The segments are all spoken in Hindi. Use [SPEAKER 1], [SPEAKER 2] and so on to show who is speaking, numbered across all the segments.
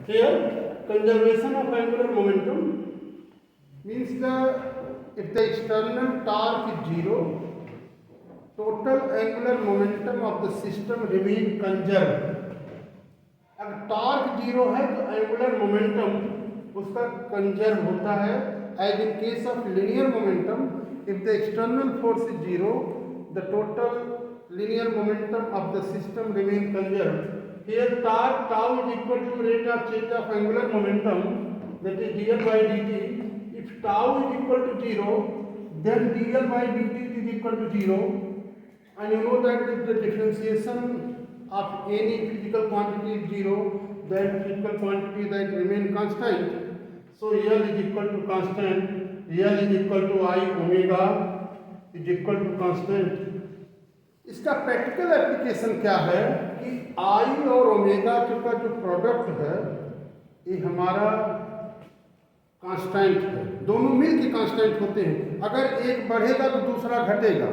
[SPEAKER 1] Here, conservation of angular momentum means if the external torque is zero, total angular momentum of the system remain conserved. अगर टॉर्क जीरो है तो एंगुलर मोमेंटम उसका कंजर्व होता है. As in case of linear momentum, if the external force is zero, the total linear momentum of the system remain conserved. Here torque tau is equal to rate of change of angular momentum, that is dl by dt. If tau is equal to 0, then dl by dt is equal to 0. And you know that if the differentiation of any physical quantity is 0, then physical quantity that remain constant. So L is equal to constant, L is equal to I omega is equal to constant. इसका प्रैक्टिकल एप्लीकेशन क्या है कि आई और ओमेगा का जो प्रोडक्ट है ये हमारा कांस्टेंट है. दोनों मिलके कांस्टेंट होते हैं. अगर एक बढ़ेगा तो दूसरा घटेगा,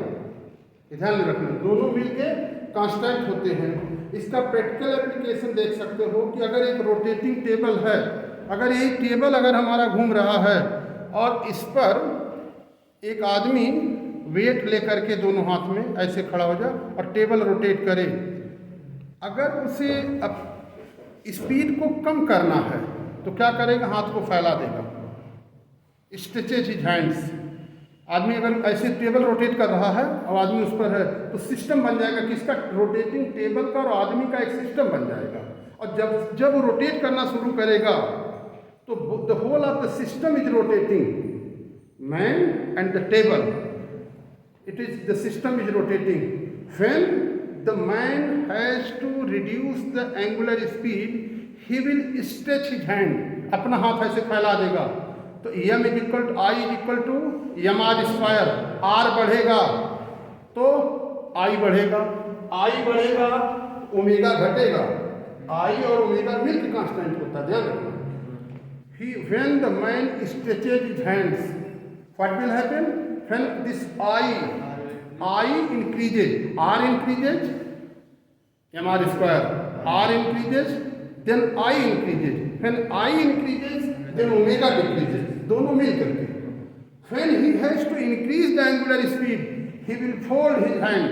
[SPEAKER 1] ध्यान में रखना. दोनों मिलके कांस्टेंट होते हैं. इसका प्रैक्टिकल एप्लीकेशन देख सकते हो कि अगर एक रोटेटिंग टेबल है, अगर यही टेबल अगर हमारा घूम रहा है और इस पर एक आदमी वेट लेकर के दोनों हाथ में ऐसे खड़ा हो जाए और टेबल रोटेट करे, अगर उसे अब स्पीड को कम करना है तो क्या करेगा? हाथ को फैला देगा. Stretches his hands. आदमी अगर ऐसे टेबल रोटेट कर रहा है और आदमी उस पर है तो सिस्टम बन जाएगा किसका? रोटेटिंग टेबल का और आदमी का एक सिस्टम बन जाएगा. और जब वो रोटेट करना शुरू करेगा तो the whole of the system is rotating, man and the table. It is the system is rotating. When the man has to reduce the angular speed, he will stretch his hand. अपना हाथ ऐसे फैला देगा. तो m is equal to I is equal to mr square. r बढ़ेगा तो I बढ़ेगा, I बढ़ेगा ओमेगा घटेगा. I और ओमेगा मिलकर कांस्टेंट होता है, ध्यान रखना. When the man stretches his hands, what will happen? When this I increases, R increases, mr square, R increases, then I increases. When I increases, then omega decreases. दोनों मिल करके. When he has to increase the angular speed, he will fold his hand.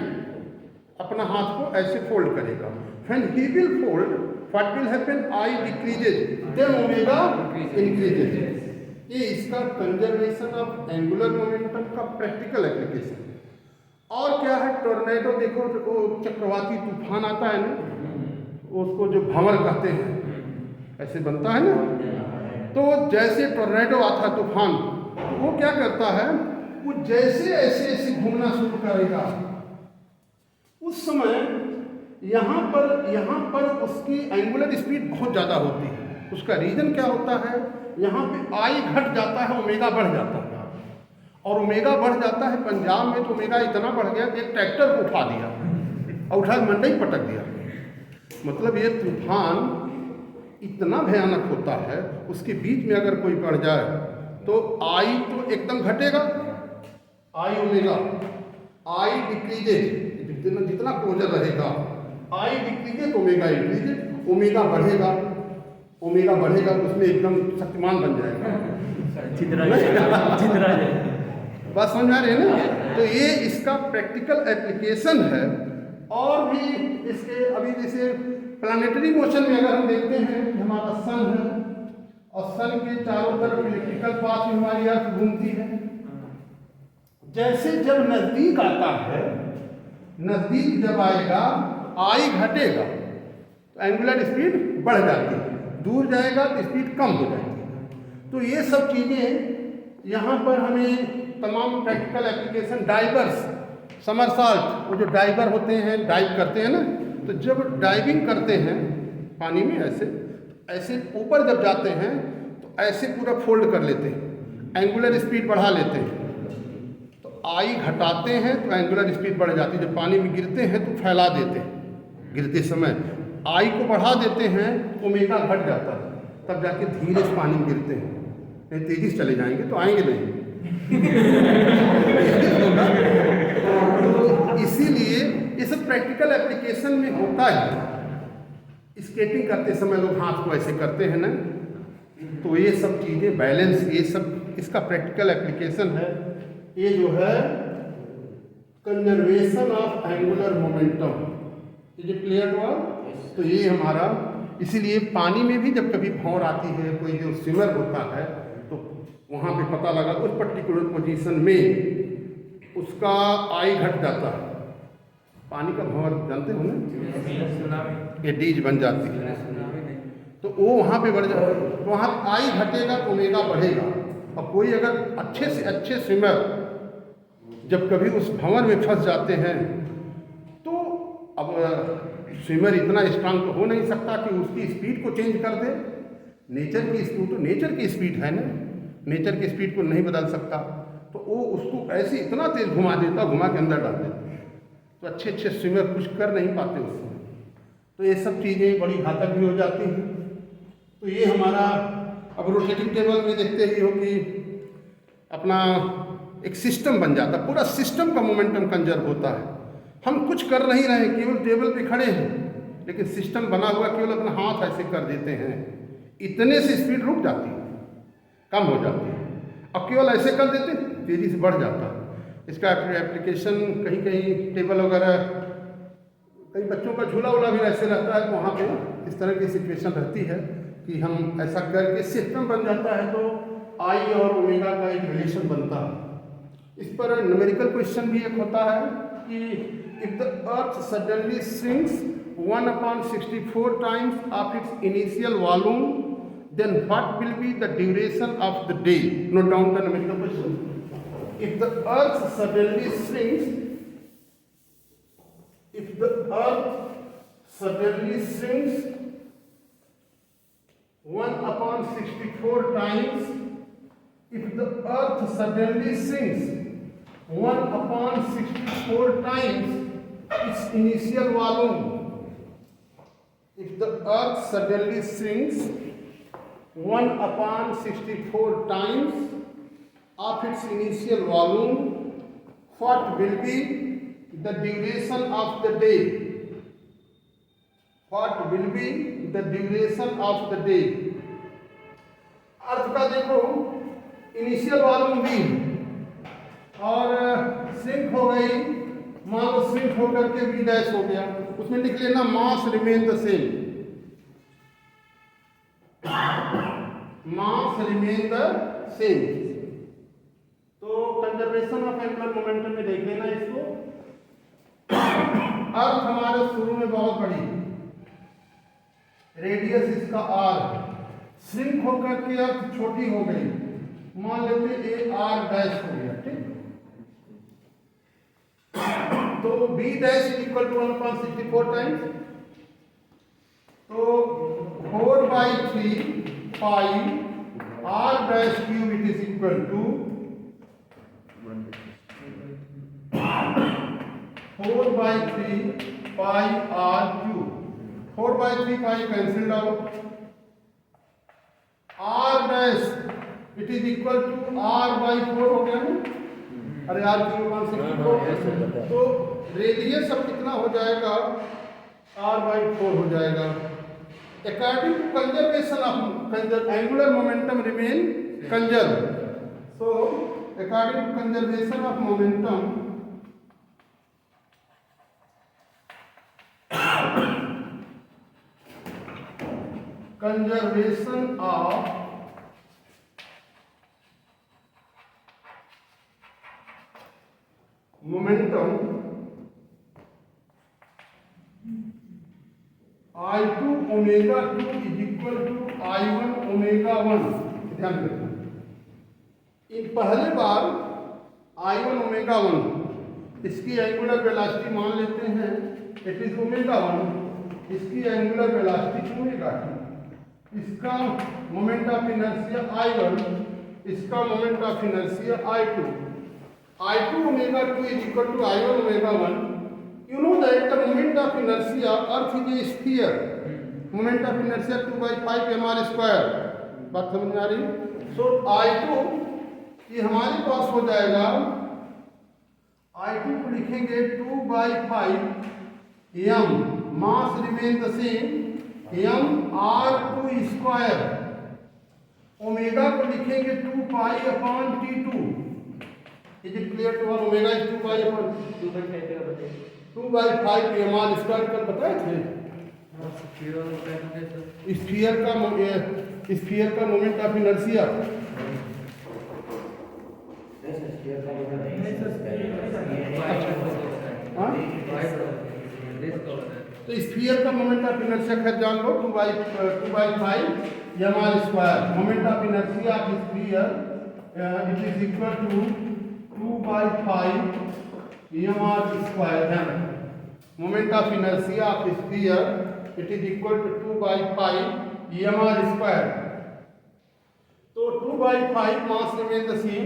[SPEAKER 1] अपना हाथ को ऐसे फोल्ड करेगा. When he will fold, what will happen? I decreases, then omega increases. ये इसका कंजर्वेशन ऑफ एंगुलर मोमेंटम का प्रैक्टिकल एप्लीकेशन. और क्या है? टोर्नेडो देखो, वो चक्रवाती तूफान आता है ना, उसको जो भंवर कहते हैं ऐसे बनता है ना. तो जैसे टोर्नेडो आता है तूफान, वो क्या करता है? वो जैसे ऐसे ऐसे घूमना शुरू करेगा उस समय यहाँ पर उसकी एंगुलर स्पीड बहुत ज़्यादा होती है. उसका रीज़न क्या होता है? यहाँ पे आई घट जाता है, ओमेगा बढ़ जाता है. और ओमेगा बढ़ जाता है. पंजाब में तो ओमेगा इतना बढ़ गया कि एक ट्रैक्टर को उठा दिया और उठा मंडई पटक दिया. मतलब ये तूफान इतना भयानक होता है, उसके बीच में अगर कोई बढ़ जाए तो आई तो एकदम घटेगा, आई ओमेगा. आई डिक्रीजेज, जितना क्लोजर रहेगा आई डिक्रीजेज ओमेगा इंक्रीजेज. ओमेगा बढ़ेगा तो उसमें एकदम शक्तिमान बन जाएगा. बात समझ आ रही है ना? तो ये इसका प्रैक्टिकल एप्लीकेशन है. और भी इसके अभी जैसे प्लानिटरी मोशन में अगर हम देखते हैं, हमारा सन है और सन के चारों तरफ इलेक्ट्रिकल पाथ में हमारी अर्थ घूमती है. जैसे जब नजदीक आता है, नजदीक जब आएगा आई घटेगा तो एंगुलर स्पीड बढ़ जाती है. दूर जाएगा तो स्पीड कम हो जाएगी. तो ये सब चीज़ें यहाँ पर हमें तमाम प्रैक्टिकल एप्लीकेशन. डाइवर्स, समरसॉल्ट, वो जो डाइवर होते हैं, डाइव करते हैं ना, तो जब डाइविंग करते हैं पानी में ऐसे ऊपर जब जाते हैं तो ऐसे पूरा फोल्ड कर लेते हैं, एंगुलर स्पीड बढ़ा लेते हैं. तो आई घटाते हैं तो एंगुलर स्पीड बढ़ जाती है. जब पानी में गिरते हैं तो फैला देते हैं, गिरते समय आई को बढ़ा देते हैं, ओमेगा घट जाता है. तब जाके धीरे से पानी में गिरते हैं. नहीं तेजी से चले जाएंगे तो आएंगे नहीं. तो इसीलिए ये सब प्रैक्टिकल एप्लीकेशन में होता है. स्केटिंग करते समय लोग हाथ को ऐसे करते हैं ना, तो ये सब चीज़ें बैलेंस, ये सब इसका प्रैक्टिकल एप्लीकेशन है। ये जो है कंजर्वेशन ऑफ एंगुलर मोमेंटम, ये जो क्लियर हुआ। तो ये हमारा, इसीलिए पानी में भी जब कभी भौर आती है, कोई जो स्विमर होता है, तो वहाँ पे पता लगा उस पर्टिकुलर पोजीशन में उसका आई घट जाता है। पानी का भंवर जानते हो ना, ये डीज बन जाती है, तो वो वहाँ पे बढ़ जाए, तो वहाँ आई घटेगा तो ओमेगा बढ़ेगा। और कोई अगर अच्छे से अच्छे स्विमर जब कभी उस भंवर में फंस जाते हैं, तो अब स्विमर इतना स्ट्रांग तो हो नहीं सकता कि उसकी स्पीड को चेंज कर दे। नेचर की स्पीड तो नेचर की स्पीड है ना, नेचर की स्पीड को नहीं बदल सकता, तो वो उसको ऐसे इतना तेज घुमा देता, घुमा के अंदर डाल देता, तो अच्छे अच्छे स्विमर कुछ कर नहीं पाते उसमें। तो ये सब चीज़ें बड़ी घातक भी हो जाती हैं। तो ये हमारा अब रोटेटिंग टेबल में देखते ही हो कि अपना एक सिस्टम बन जाता, पूरा सिस्टम का मोमेंटम कंजर्व होता है। हम कुछ कर नहीं रहे, केवल टेबल पे खड़े हैं, लेकिन सिस्टम बना हुआ, केवल अपना हाथ ऐसे कर देते हैं, इतने से स्पीड रुक जाती है, कम हो जाती है। अब केवल ऐसे कर देते तेज़ी से बढ़ जाता है। इसका एप्लीकेशन कहीं कहीं टेबल वगैरह, कई बच्चों का झूला वूला भी ऐसे रहता है, तो वहाँ पे इस तरह की सिचुएशन रहती है कि हम ऐसा करके सिस्टम बन जाता है, तो आई और ओमेगा का एक रिलेशन बनता है। इस पर न्यूमेरिकल क्वेश्चन भी एक होता है कि if the earth suddenly shrinks 1/64 times of its initial volume, then what will be the duration of the day? Note down the numerical question. If the earth suddenly shrinks, if the earth suddenly shrinks 1/64 times, if the earth suddenly shrinks 1/64 times its initial volume, if the earth suddenly shrinks 1/64 times of its initial volume, what will be the duration of the day? What will be the duration of the day? अर्थ का देखो, इनिशियल वॉल्यूम भी और श्रिंक हो गई, मान लो श्रिंक होकर के भी डैश हो गया, उसमें लिख लेना mass remain the same, mass remain the same. तो कंजर्वेशन ऑफ एंगुलर मोमेंटम में देख लेना इसको। अर्थ हमारे शुरू में बहुत बड़ी, रेडियस इसका आर है, श्रिंक होकर के अर्थ छोटी हो गई, मान लेते ए आर डैश हो गया, ठीक। तो b dash equal to 1/64 times, तो 4/3 पाई r dash cube it is equal to 4/3 pi r cube, 4/3 pi cancelled out, r dash it is equal to r/4 हो गया ना, अरे r cube 164, तो रेडियस अब कितना हो जाएगा, r/4 हो जाएगा। According to conservation of angular momentum remain conserved. So, according to conservation of momentum, conservation of momentum, I2 omega 2 is equal to I1 omega 1, ध्यान रखना। इन पहले बार I1 omega 1, इसकी एंगुलर वेलोसिटी मान लेते हैं इट इज ओमेगा 1, इसकी एंगुलर वेलोसिटी ओमेगा 2, इसका मोमेंट ऑफ इनर्शिया I1, इसका moment of inertia I2, I2 omega 2 is equal to I1 omega 1. You know that the moment of inertia, Earth is a sphere. Moment of inertia 2/5 mr square. बात समझ में आ रही? So I2 ये हमारे पास हो जाएगा, I2 को लिखेंगे 2/5 m, mass remain the same, mr2 omega को लिखेंगे 2 pi upon T2। Is it clear to all? Omega is 2 pi upon 2/5 mr square कल बताए थे। स्फीयर का मोमेंट ऑफ इनर्शिया तो स्फीयर का मोमेंट ऑफ इनर्शिया खैर जान लो 2/5 mr square. Moment of inertia of sphere it is equal to 2/5 mr square. ध्यान रखना, moment of inertia of sphere it is equal to 2/5 mr square. तो 2/5 mass remain the same,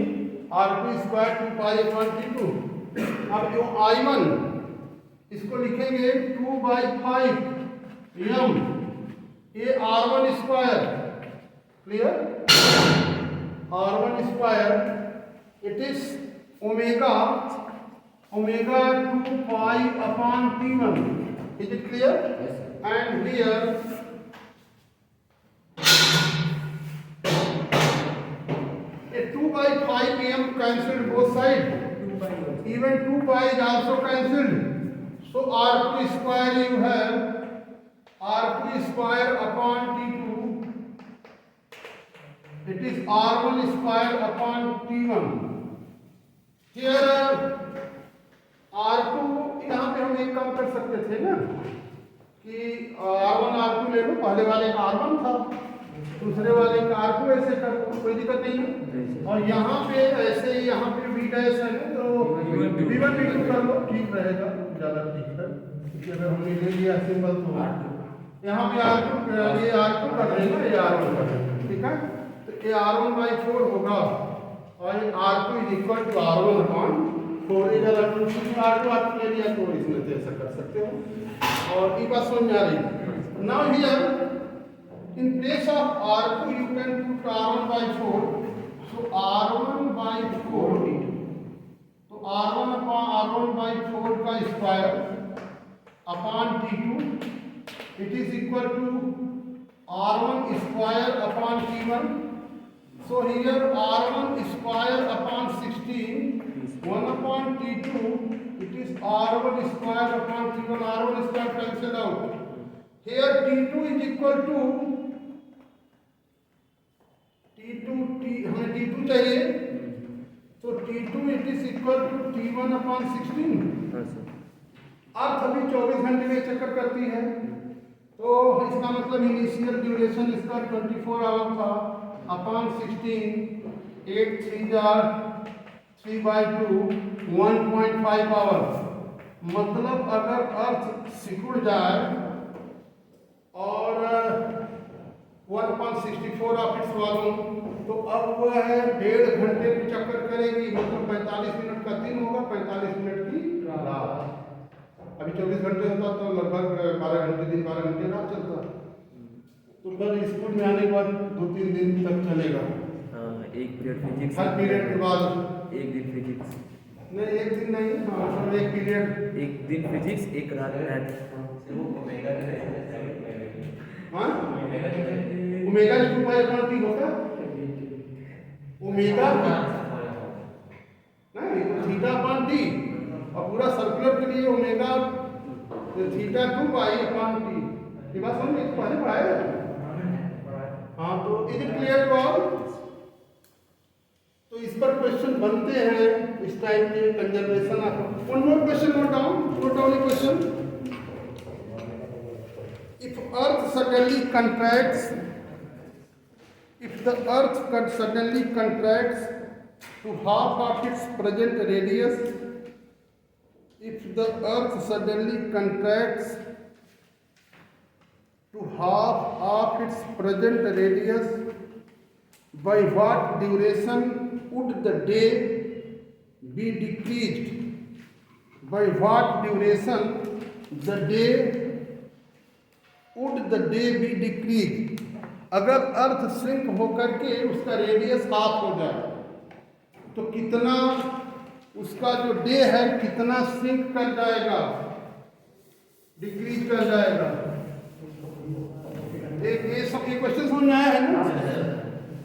[SPEAKER 1] r2 square 2 pi upon T2। अब जो I1 इसको लिखेंगे 2/5 m ये r1 square. Clear? r1 square it is omega 2 pi upon T1। Is it clear? And here a 2/5 m cancelled both sides, even 2 pi is also cancelled, so r2 square you have r2 square upon T2, it is r1 square upon T1। here r2 यहाँ पे हम एक काम कर सकते थे ना कि r1 r2 ले लो, पहले वाले का r1 था, दूसरे वाले का r2 ऐसे कर लो, कोई दिक्कत नहीं है। और यहाँ पे ऐसे ही यहाँ पे v डैश है ना, तो v1 v2 कर लो, ठीक रहेगा, ज़्यादा ठीक है। अगर हमने ले लिया सिंबल तो यहाँ पे r2 ये r2 कर देंगे, ये r1 कर देंगे, ठीक है। तो ये r1/4 होगा और ये r2 is equal to r1/4। इधर r2 आप ले लिया तो इसमें ऐसा कर सकते हो और ये बात समझ में आ रही। Now here in place of r2 you can put r1/4, so r1/4 तो r1/4 का square upon T2 it is equal to r1 square upon T1। so here r1 square अपॉन 16 1 upon T2 it is r1 square upon T1, r1 square cancel out। here T2 is equal to हमें T2 चाहिए, तो T2 it is equal to T1 upon 16। Earth अभी 24 घंटे में चक्कर करती है, तो इसका मतलब इनिशियल ड्यूरेशन इसका 24 आवर था अपॉन 16 8 3 3/2 1.5 आवर। मतलब अगर अर्थ सिकुड़ जाए और 1/64 ऑफ इट्स वॉल्यूम, तो अब वह है 1.5 घंटे की चक्कर करेगी, मतलब 45 मिनट का दिन होगा, 45 मिनट की रात। अभी 24 घंटे होता तो लगभग 12 घंटे दिन 12 घंटे रात चलता। तो कल स्कूल में आने के बाद 2-3 दिन तक चलेगा।
[SPEAKER 2] एक पीरियड फिजिक्स,
[SPEAKER 1] हर पीरियड के बाद
[SPEAKER 2] एक दिन फिजिक्स
[SPEAKER 1] नहीं, एक दिन नहीं, मतलब एक पीरियड,
[SPEAKER 2] एक दिन फिजिक्स, एक रात मैथ।
[SPEAKER 1] हाँ ओमेगा 2 पाई अपॉन T होता है, ओमेगा नहीं तो थीटा अपॉन T, और पूरा सर्कुलर के लिए omega theta 2 pi upon T। ये बात समझ में पहले पढ़ाया है। हाँ तो is it clear to all? तो इस पर क्वेश्चन बनते हैं इस टाइप के conservation of. One more question note down a question. If Earth suddenly contracts, if the Earth suddenly contracts to half of its present radius, if the Earth suddenly contracts to half of its present radius, by what duration would the day be decreased? By what duration would the day be decreased? अगर अर्थ श्रिंक होकर के उसका रेडियस हाफ हो जाए तो कितना उसका जो डे है कितना श्रिंक कर जाएगा, डिक्रीज कर जाएगा। एक ये सब ये क्वेश्चन समझ में आया है ना?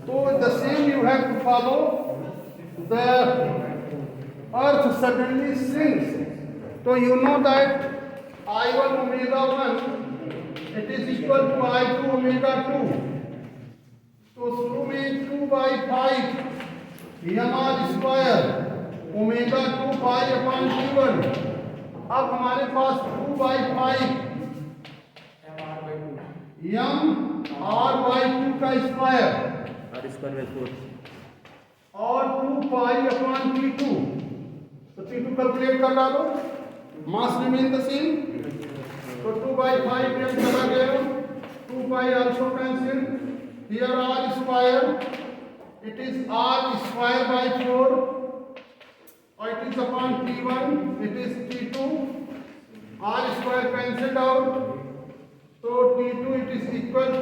[SPEAKER 1] तो the same you have to follow the earth suddenly sinks, तो you know that I1 omega 1 it is equal to I2 omega 2, तो शुरू में 2 by 5 mr square omega 2 pi upon T1। अब हमारे पास 2 by 5 m r by 2 का स्क्वायर
[SPEAKER 2] R square by 4
[SPEAKER 1] और 2 पाई अपॉन T2, तो T2 कैलकुलेट कर डालो, मास रिमेन द सेम, तो 2 by 5 m चला गया, 2 pi also cancel, here r square it is r square by 4 or it is upon T1, it is T2, r square cancelled out, so T2 it is equal to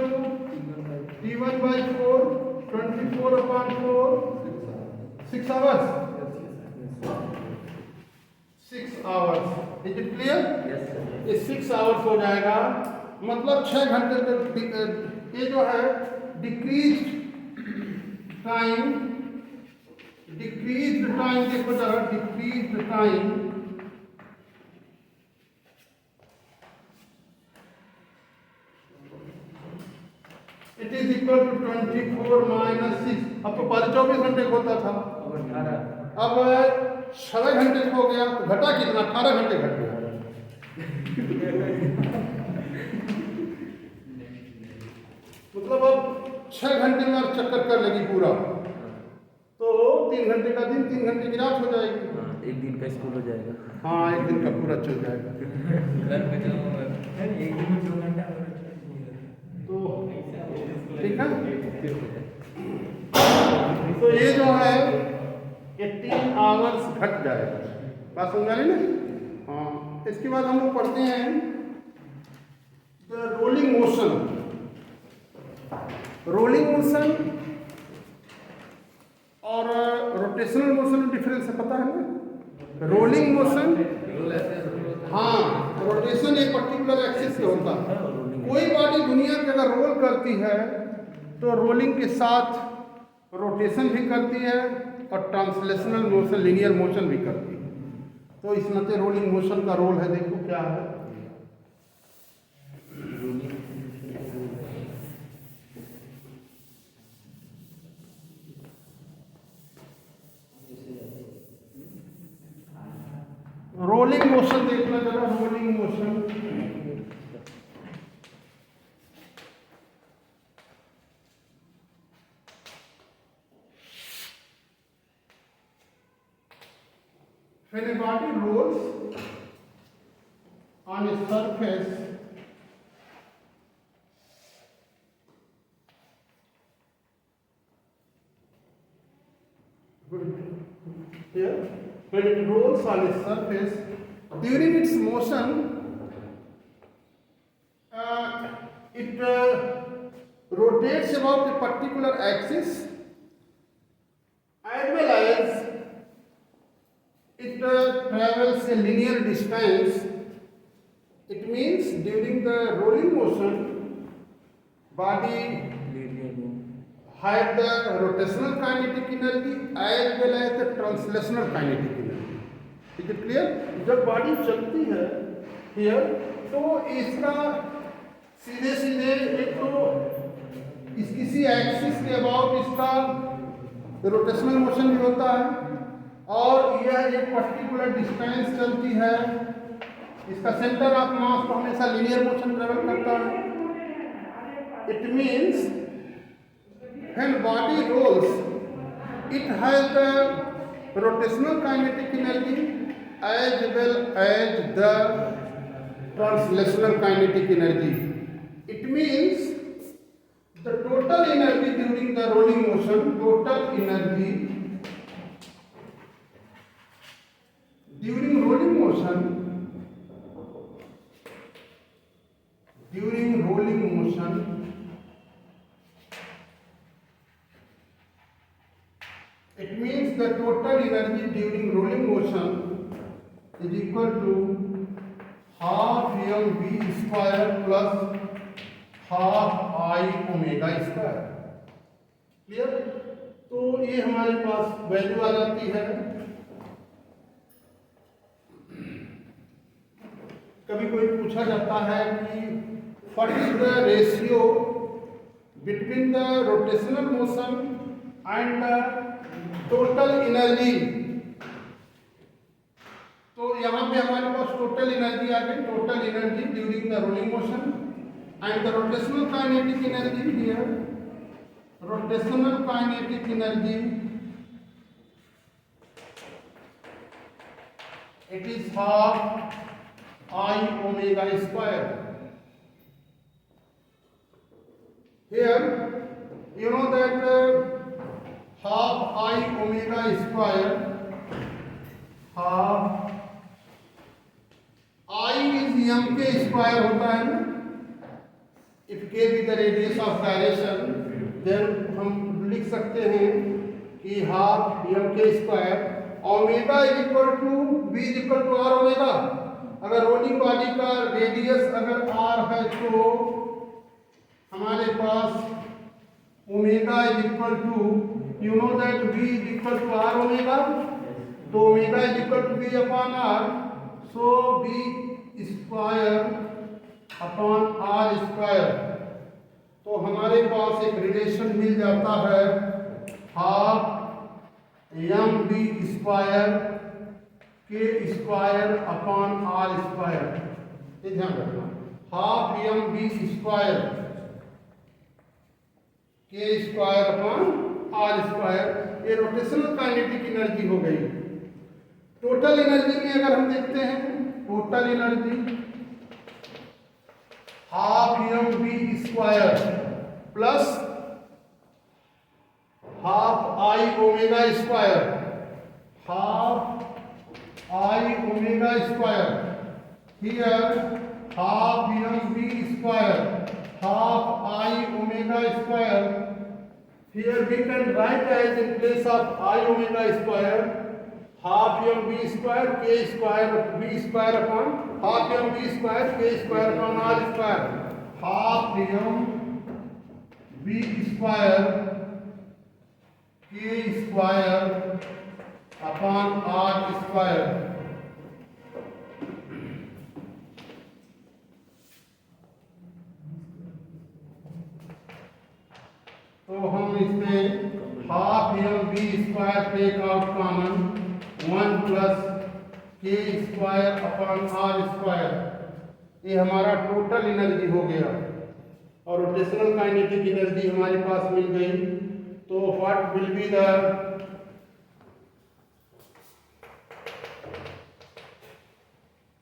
[SPEAKER 1] T1 by 4, 24 upon 4, 6 hours, 6 hours, is it clear?
[SPEAKER 2] yes sir
[SPEAKER 1] ये 6 hours हो जाएगा, मतलब 6 घंटे तक ये जो है डिक्रीज टाइम देखो जरा, decrease time it is equal to 24 minus 6। अब तो पहले 24 घंटे होता था, अब 6 घंटे हो गया, तो घटा कितना, 18 घंटे घट गया। मतलब अब 6 घंटे में आप चक्कर कर लेगी पूरा, तो 3 घंटे का दिन, 3 घंटे की रात हो जाएगी।
[SPEAKER 2] हाँ, एक दिन का स्कूल हो जाएगा।
[SPEAKER 1] हाँ, एक दिन का पूरा चल जाएगा। तो ठीक है, तो ये जो है 18 आवर्स घट जाएगा, बात समझ आ रही ना? हाँ, इसके बाद हम लोग पढ़ते हैं the rolling motion. Rolling motion और रोटेशनल मोशन में डिफरेंस है, पता है ना? रोलिंग मोशन, हाँ, रोटेशन एक पर्टिकुलर एक्सिस से होता है। कोई बॉडी दुनिया में अगर रोल करती है तो रोलिंग के साथ रोटेशन भी करती है और ट्रांसलेशनल मोशन, लीनियर मोशन भी करती है। तो इस नाते रोलिंग मोशन का रोल है, देखो क्या है। रोलिंग मोशन देखना जरा, rolling motion when a body rolls on a surface here, when it rolls on a surface, during its motion, it rotates about a particular axis, as well as it travels a linear distance. It means during the rolling motion, body had the rotational kinetic energy as well as the translational kinetic energy. Is it clear? जब बॉडी चलती है here, तो इसका सीधे सीधे एक तो इस किसी एक्सिस के अबाउट इसका रोटेशनल मोशन भी होता है और यह एक पर्टिकुलर डिस्टेंस चलती है। इसका सेंटर ऑफ मास तो हमेशा लीनियर मोशन ट्रेवल करता है। It means when body rolls, it has the rotational kinetic energy as well as the translational kinetic energy. It means the total energy during the rolling motion, total energy during rolling motion, it means the total energy during rolling motion is equal to half mv square plus half I omega square. Clear? तो ये हमारे पास वैल्यू आ जाती है। कभी कोई पूछा जाता है कि what is the ratio between the rotational motion and the total energy. तो यहाँ पे हमारे पास टोटल एनर्जी आ गई, total energy during the rolling motion and the rotational kinetic energy here, rotational kinetic energy it is half I omega square. Here you know that half I omega square, half I is m K square होता है ना। If k be the radius of gyration, then हम लिख सकते हैं कि half m K square omega is equal to v is equal to r omega. अगर रोलिंग बॉडी का रेडियस अगर r है तो हमारे पास omega is equal to, you know that v is equal to r omega, तो omega is equal to v upon r, so v square upon r square. तो हमारे पास एक रिलेशन मिल जाता है हाफ एम बी स्क्वायर के स्क्वायर अपॉन आर स्क्वायर। ये ध्यान रखना, हाफ एम बी स्क्वायर के स्क्वायर अपॉन आर स्क्वायर। ये रोटेशनल काइनेटिक एनर्जी हो गई। टोटल एनर्जी में अगर हम देखते हैं, total energy half M B square plus half I omega square, half I omega square, here half M B square, half I omega square, here we can write as in place of I omega square half M B square के square B square upon half M B square के square upon are square, half M B square के स्क्वायर अपॉन आर स्क्वायर। तो हम इसमें half M B square take out common, 1 plus K square upon are square. ये हमारा टोटल एनर्जी हो गया और रोटेशनल काइनेटिक एनर्जी हमारे पास मिल गई। तो what will be the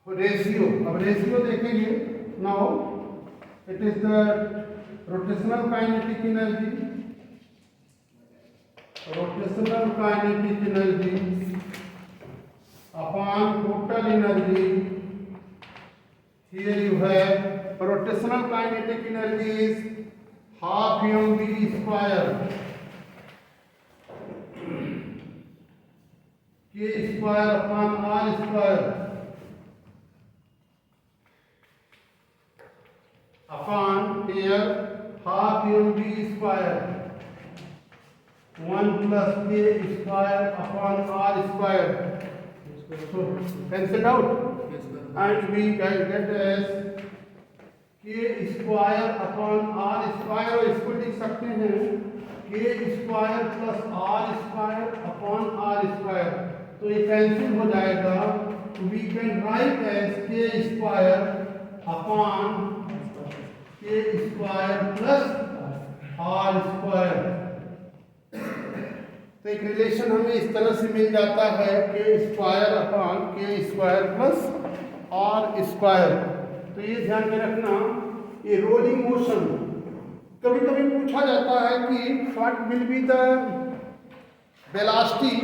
[SPEAKER 1] ratio. अब रेशियो देखेंगे। Now it is the rotational kinetic energy, rotational kinetic energy upon total energy. Here you have rotational kinetic energy is half M B square के square upon are square upon here half M B square 1 plus K square upon are square. So cancel out and we get as K square upon are square, और इसको लिख सकते हैं k square plus r square upon are square. तो ये कैंसिल हो जाएगा। We can write as k square upon k square plus r square. तो एक रिलेशन हमें इस तरह से मिल जाता है के square upon k square plus r square. तो ये ध्यान में रखना, ये रोलिंग मोशन कभी कभी पूछा जाता है कि what will be the velocity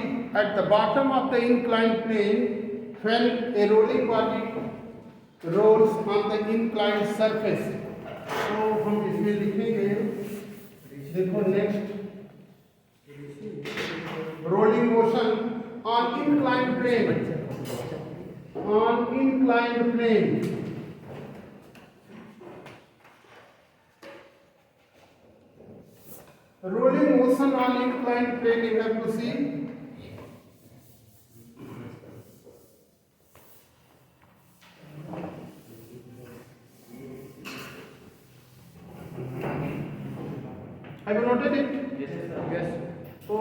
[SPEAKER 1] at the bottom of the inclined plane when a rolling body rolls on the inclined surface. तो हम इसमें लिखेंगे, देखो next, rolling motion on inclined plane, on inclined plane rolling motion on inclined plane you have to see. Have you noted it?
[SPEAKER 2] Yes, sir.
[SPEAKER 1] Yes. So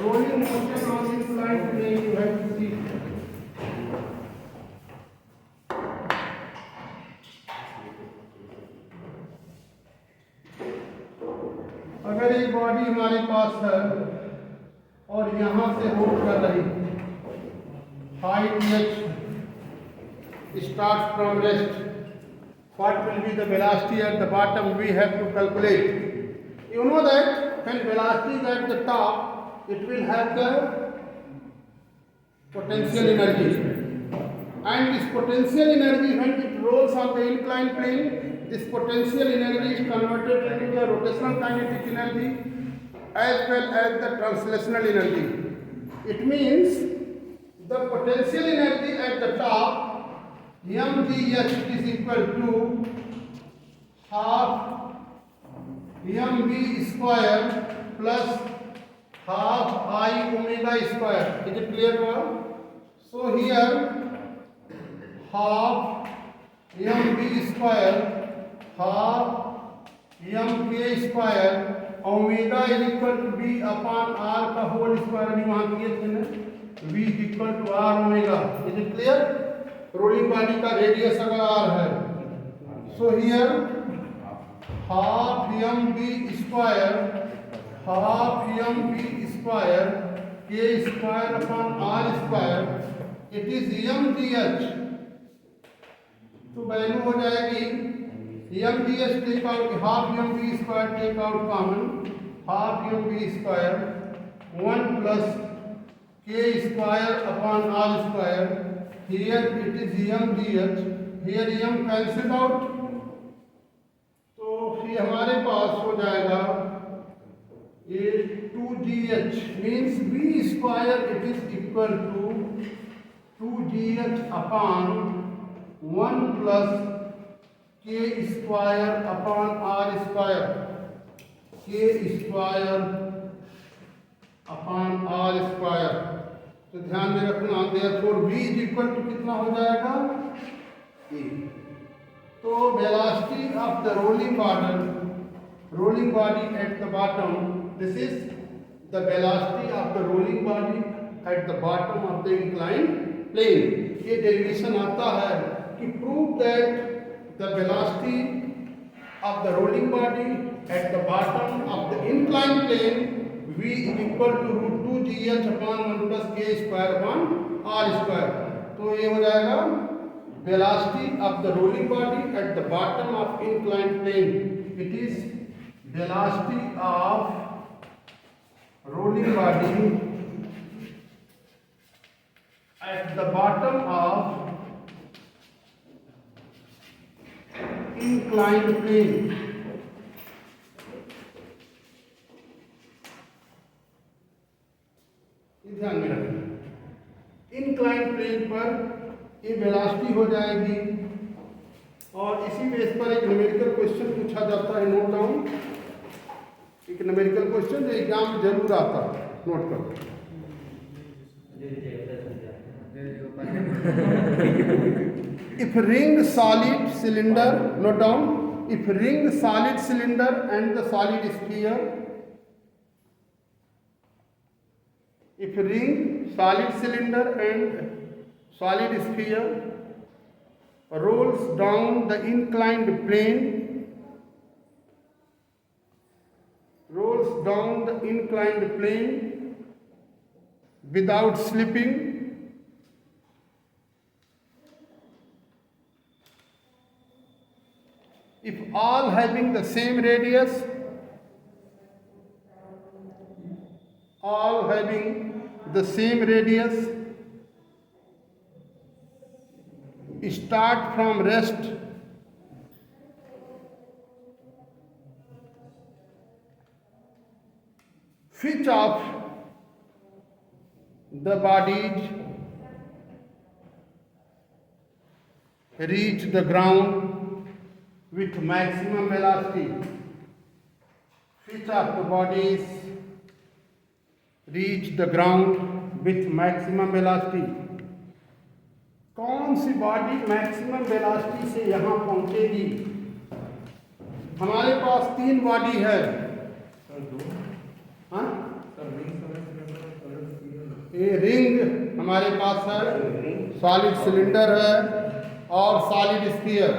[SPEAKER 1] rolling motion on inclined plane you have to see. अगर एक बॉडी हमारे पास है और यहाँ से होल्ड कर रही, height h starts from rest, what will be the velocity at the bottom? We have to calculate. You know that when velocity is at the top, it will have the potential energy, and this potential energy when it rolls on the inclined plane, this potential energy is converted into the rotational kinetic energy as well as the translational energy. It means the potential energy at the top mgh is equal to half mv square plus half I omega square. Is it clear now? So here half mv square, half mk square, omega is equal to b upon r का whole square. अभी वहाँ किए थे ना, v is equal to r omega. Is it clear? Rolling body का रेडियस अगर r है, so here half mv square, half mv square k square upon r square, it is mgh. तो वैल्यू हो जाएगी mgh take out, half mv square take out common, half mv square 1 plus k square upon r square. Here it is mgh, here m cancel out, तो फिर हमारे पास हो जाएगा ये 2gh means v square it is equal to 2gh अपॉन 1 plus k square upon r square, k square upon r square. तो ध्यान में रखना, therefore v is equal to कितना हो जाएगा a. तो velocity of the rolling body at the bottom, this is the velocity of the rolling body at the bottom of the inclined plane. ये डेरिवेशन आता है कि prove that the velocity of the rolling body at the bottom of the inclined plane v is equal to root 2 gh upon 1 plus k square upon r square. तो ये हो जाएगा velocity of the rolling body at the bottom of inclined plane. It is velocity of rolling body at the bottom of inclined plane. ध्यान में रखना, inclined plane पर ये वेलोसिटी हो जाएगी. और इसी बेस पर एक न्यूमेरिकल क्वेश्चन पूछा जाता है, नोट डाउन. एक न्यूमेरिकल क्वेश्चन जो एग्जाम में जरूर आता है, नोट करो. If ring solid cylinder, note down, if ring solid cylinder and the solid sphere, if ring solid cylinder and solid sphere rolls down the inclined plane, rolls down the inclined plane without slipping, if all having the same radius, all having the same radius, start from rest, which of the bodies reach the ground with maximum velocity? which of the bodies reach the ground with maximum velocity? कौन सी बॉडी मैक्सिमम वेलोसिटी से यहाँ पहुँचेगी? हमारे पास 3 बॉडी है। हाँ? ये रिंग हमारे पास है, सॉलिड सिलेंडर है और solid sphere.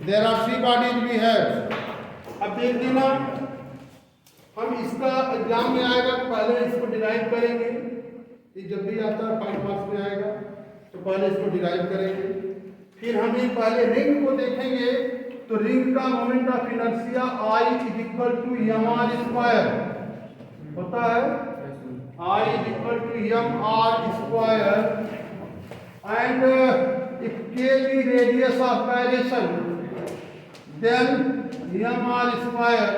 [SPEAKER 1] There are 3 bodies भी है। अब देख देना, हम इसका एग्जाम में आएगा तो पहले इसको डिराइव करेंगे। ये जब भी आता है 5 मार्क्स में आएगा तो पहले इसको डिराइव करेंगे। फिर हम ये पहले रिंग को देखेंगे तो रिंग का moment of inertia I is equal to mr square होता है। I is equal to mr square and if k be radius of gyration then mr square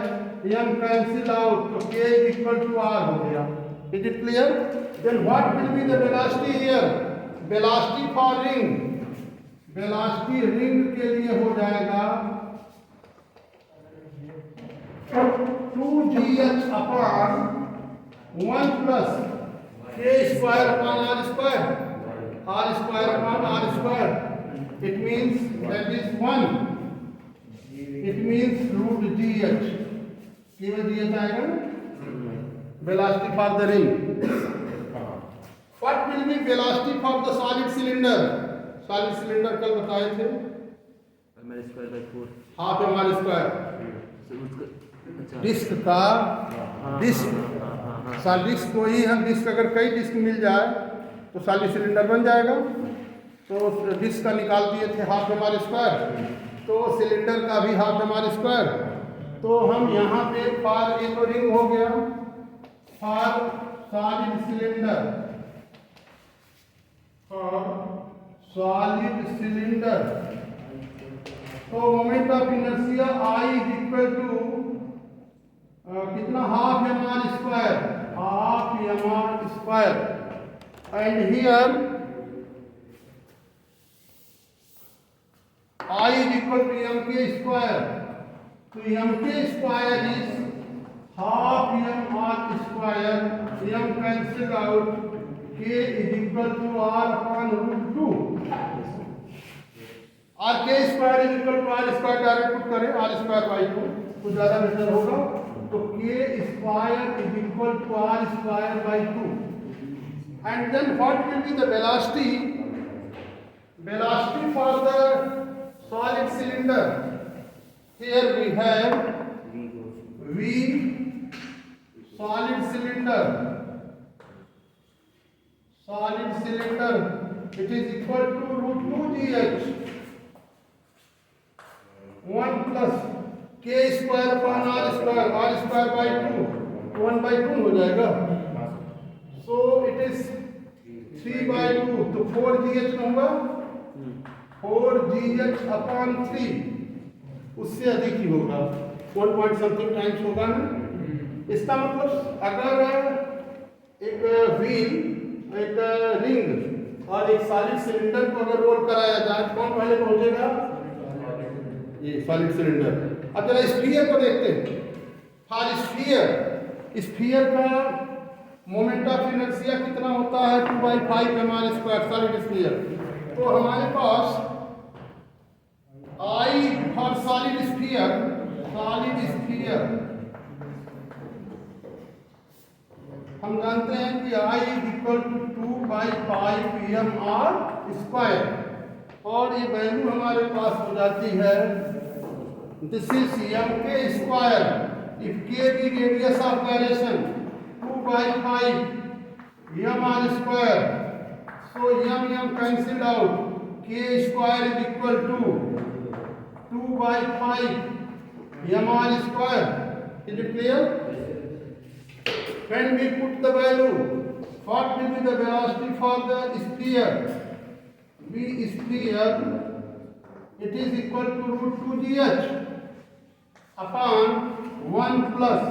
[SPEAKER 1] m cancel out तो k is equal to r हो गया। Is it clear? Then what will be the velocity here? Velocity for ring, velocity ring के लिए हो जाएगा 2gh upon 1 plus k square upon r square, r square upon r square. It means that is 1. It means root gh. केवल gh आएगा velocity for the ring. What will be velocity for the solid cylinder? Solid cylinder कल बताए थे
[SPEAKER 2] mr square by 4
[SPEAKER 1] half mr square.
[SPEAKER 2] so उसका अच्छा
[SPEAKER 1] डिस्क का डिस्क को ही हम डिस्क अगर कई डिस्क मिल जाए तो सॉलिड सिलेंडर बन जाएगा। तो डिस्क का निकाल दिए थे हाफ mr स्क्वायर, तो सिलेंडर का भी हाफ mr स्क्वायर। तो हम यहाँ पे फॉर एक रिंग हो गया for solid cylinder, solid cylinder. तो moment of inertia I is equal to कितना half mr square, half mr square. And here I is equal to mk square. तो mk square is half mr square, m cancel out, k is equal to r upon root 2 और k square is equal to r square direct put करें r स्क्वायर बाई 2 तो ज़्यादा बेहतर होगा। तो k square is equal to r square by 2 and then what will be the velocity? Velocity for the solid cylinder, here we have v solid cylinder, solid cylinder, it is equal to root 2gh 1 plus k square upon r square by 2 1 by 2 हो जाएगा। so it is 3 by 2 तो 4gh में होगा 4gh upon 3, उससे अधिक ही होगा 1 point something times होगा ना। इसका मतलब अगर एक व्हील, एक रिंग और एक सॉलिड सिलेंडर को अगर रोल कराया जाए कौन पहले पहुंचेगा? ये सॉलिड सिलेंडर। अब जरा स्फीयर को देखते हैं। फॉर स्फीयर का मोमेंट ऑफ इनर्शिया कितना होता है? 2/5 mr स्क्वायर सॉलिड स्फीयर। तो हमारे पास I फॉर सॉलिड स्फीयर हम जानते हैं कि I is equal to 2/5 mr square और ये वैल्यू हमारे पास हो जाती है, this is mk square if k be radius of gyration 2/5 mr square. So m cancel out, k square is equal to 2/5 mr square. Is it clear? When we put the value, what will be the velocity for the sphere? V sphere, it is equal to root 2gh upon 1 plus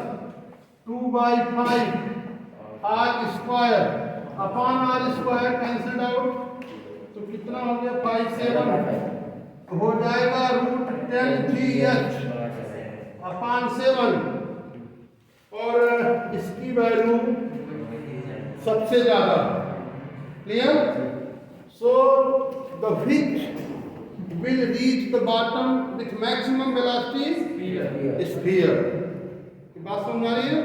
[SPEAKER 1] 2/5 r square upon r square cancelled out। तो कितना हो गया? 5 7 हो जाएगा root 10gh upon 7 और इसकी वैल्यू सबसे ज्यादा। Clear? So the which will reach the bottom with maximum velocity is sphere। बात समझ आ रही है?